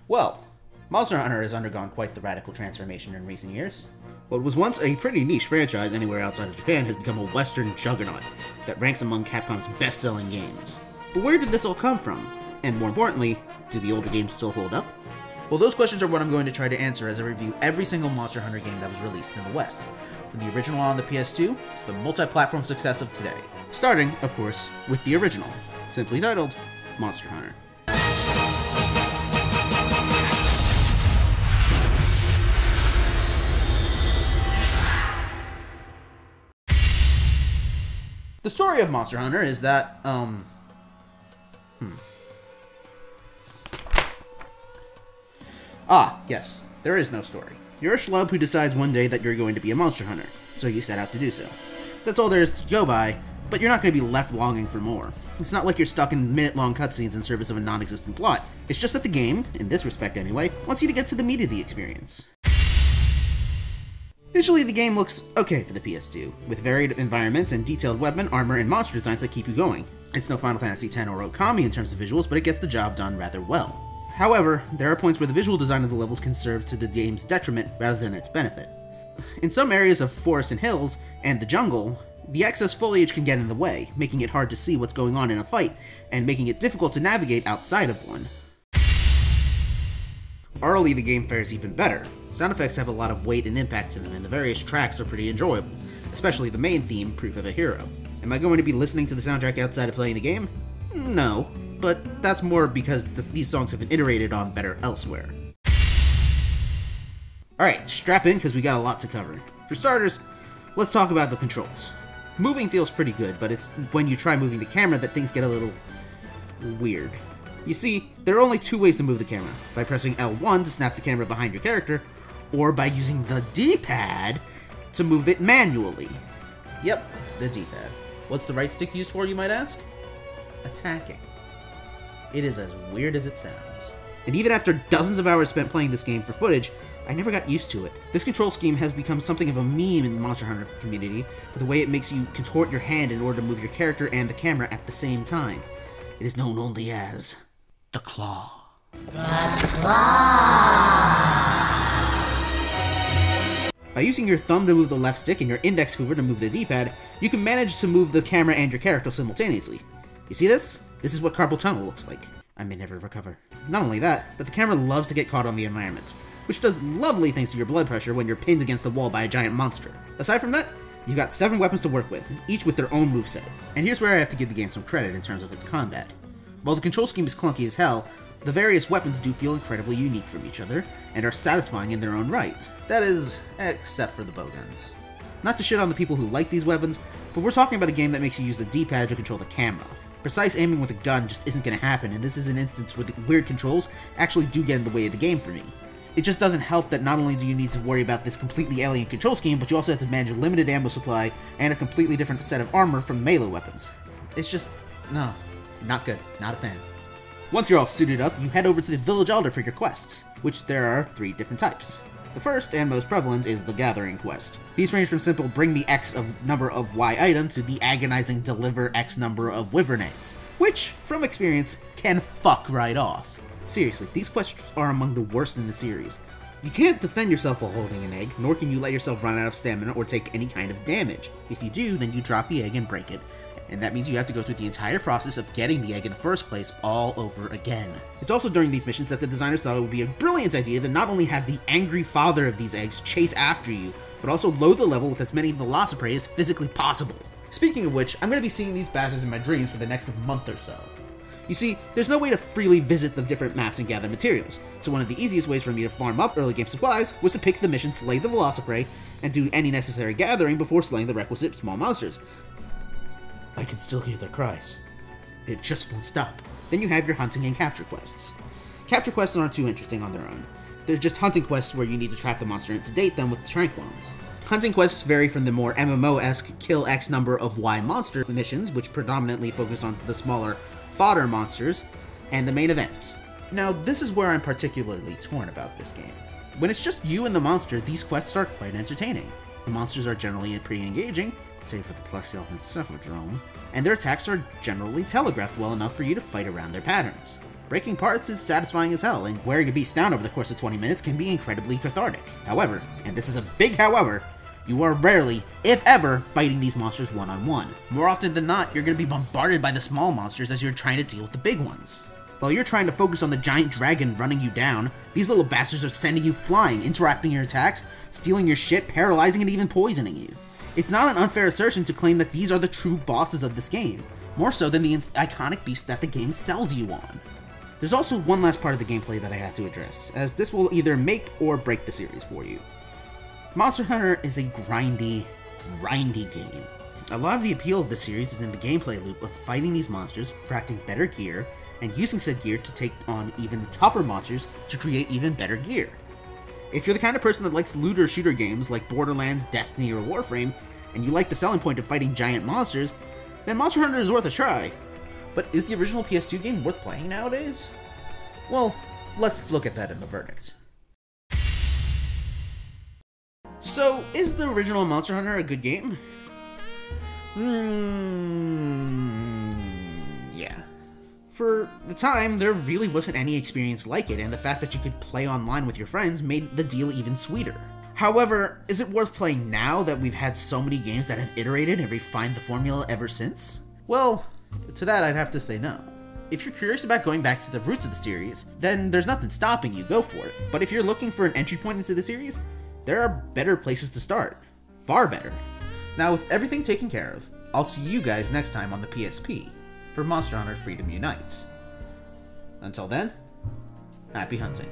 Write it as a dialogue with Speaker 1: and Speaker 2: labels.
Speaker 1: Well, Monster Hunter has undergone quite the radical transformation in recent years. What was once a pretty niche franchise anywhere outside of Japan has become a Western juggernaut that ranks among Capcom's best-selling games. But where did this all come from? And more importantly, do the older games still hold up? Well, those questions are what I'm going to try to answer as I review every single Monster Hunter game that was released in the West, from the original on the PS2 to the multi-platform success of today. Starting, of course, with the original, simply titled Monster Hunter. The story of Monster Hunter is that, yes, there is no story. You're a schlub who decides one day that you're going to be a monster hunter, so you set out to do so. That's all there is to go by, but you're not going to be left longing for more. It's not like you're stuck in minute-long cutscenes in service of a non-existent plot. It's just that the game, in this respect anyway, wants you to get to the meat of the experience. Visually, the game looks okay for the PS2, with varied environments and detailed weapon, armor, and monster designs that keep you going. It's no Final Fantasy X or Okami in terms of visuals, but it gets the job done rather well. However, there are points where the visual design of the levels can serve to the game's detriment rather than its benefit. In some areas of forest and hills, and the jungle, the excess foliage can get in the way, making it hard to see what's going on in a fight, and making it difficult to navigate outside of one. Orally, the game fares even better. Sound effects have a lot of weight and impact to them, and the various tracks are pretty enjoyable, especially the main theme, Proof of a Hero. Am I going to be listening to the soundtrack outside of playing the game? No, but that's more because these songs have been iterated on better elsewhere. Alright, strap in because we got a lot to cover. For starters, let's talk about the controls. Moving feels pretty good, but it's when you try moving the camera that things get a little weird. You see, there are only two ways to move the camera, by pressing L1 to snap the camera behind your character, or by using the D-pad to move it manually. Yep, the D-pad. What's the right stick used for, you might ask? Attacking. It is as weird as it sounds. And even after dozens of hours spent playing this game for footage, I never got used to it. This control scheme has become something of a meme in the Monster Hunter community for the way it makes you contort your hand in order to move your character and the camera at the same time. It is known only as the claw. The claw! By using your thumb to move the left stick and your index finger to move the D-pad, you can manage to move the camera and your character simultaneously. You see this? This is what carpal tunnel looks like. I may never recover. Not only that, but the camera loves to get caught on the environment, which does lovely things to your blood pressure when you're pinned against the wall by a giant monster. Aside from that, you've got 7 weapons to work with, each with their own moveset. And here's where I have to give the game some credit in terms of its combat. While the control scheme is clunky as hell, the various weapons do feel incredibly unique from each other, and are satisfying in their own right. That is, except for the bowguns. Not to shit on the people who like these weapons, but we're talking about a game that makes you use the D-pad to control the camera. Precise aiming with a gun just isn't going to happen, and this is an instance where the weird controls actually do get in the way of the game for me. It just doesn't help that not only do you need to worry about this completely alien control scheme, but you also have to manage a limited ammo supply and a completely different set of armor from melee weapons. It's just, no, not good, not a fan. Once you're all suited up, you head over to the Village Elder for your quests, which there are 3 different types. The first, and most prevalent, is the Gathering quest. These range from simple bring me X of number of Y item to the agonizing deliver X number of wyvern eggs, which, from experience, can fuck right off. Seriously, these quests are among the worst in the series. You can't defend yourself while holding an egg, nor can you let yourself run out of stamina or take any kind of damage. If you do, then you drop the egg and break it, and that means you have to go through the entire process of getting the egg in the first place all over again. It's also during these missions that the designers thought it would be a brilliant idea to not only have the angry father of these eggs chase after you, but also load the level with as many Velociprey as physically possible. Speaking of which, I'm going to be seeing these badges in my dreams for the next month or so. You see, there's no way to freely visit the different maps and gather materials, so one of the easiest ways for me to farm up early game supplies was to pick the mission Slay the Velociprey and do any necessary gathering before slaying the requisite small monsters. I can still hear their cries. It just won't stop. Then you have your hunting and capture quests. Capture quests aren't too interesting on their own. They're just hunting quests where you need to trap the monster and sedate them with strength bombs. Hunting quests vary from the more MMO-esque kill X number of Y monster missions, which predominantly focus on the smaller fodder monsters, and the main event. Now, this is where I'm particularly torn about this game. When it's just you and the monster, these quests are quite entertaining. The monsters are generally pretty engaging, save for the Plexi Elf and Cephadrome, and their attacks are generally telegraphed well enough for you to fight around their patterns. Breaking parts is satisfying as hell, and wearing a beast down over the course of 20 minutes can be incredibly cathartic. However, and this is a big however, you are rarely, if ever, fighting these monsters one-on-one. More often than not, you're going to be bombarded by the small monsters as you're trying to deal with the big ones. While you're trying to focus on the giant dragon running you down, these little bastards are sending you flying, interrupting your attacks, stealing your shit, paralyzing, and even poisoning you. It's not an unfair assertion to claim that these are the true bosses of this game, more so than the iconic beasts that the game sells you on. There's also one last part of the gameplay that I have to address, as this will either make or break the series for you. Monster Hunter is a grindy game. A lot of the appeal of the series is in the gameplay loop of fighting these monsters, crafting better gear, and using said gear to take on even tougher monsters to create even better gear. If you're the kind of person that likes looter shooter games like Borderlands, Destiny, or Warframe, and you like the selling point of fighting giant monsters, then Monster Hunter is worth a try. But is the original PS2 game worth playing nowadays? Well, let's look at that in the verdict. So, is the original Monster Hunter a good game? Yeah. For the time, there really wasn't any experience like it, and the fact that you could play online with your friends made the deal even sweeter. However, is it worth playing now that we've had so many games that have iterated and refined the formula ever since? Well, to that I'd have to say no. If you're curious about going back to the roots of the series, then there's nothing stopping you, go for it. But if you're looking for an entry point into the series, there are better places to start. Far better. Now, with everything taken care of, I'll see you guys next time on the PSP for Monster Hunter Freedom Unites. Until then, happy hunting.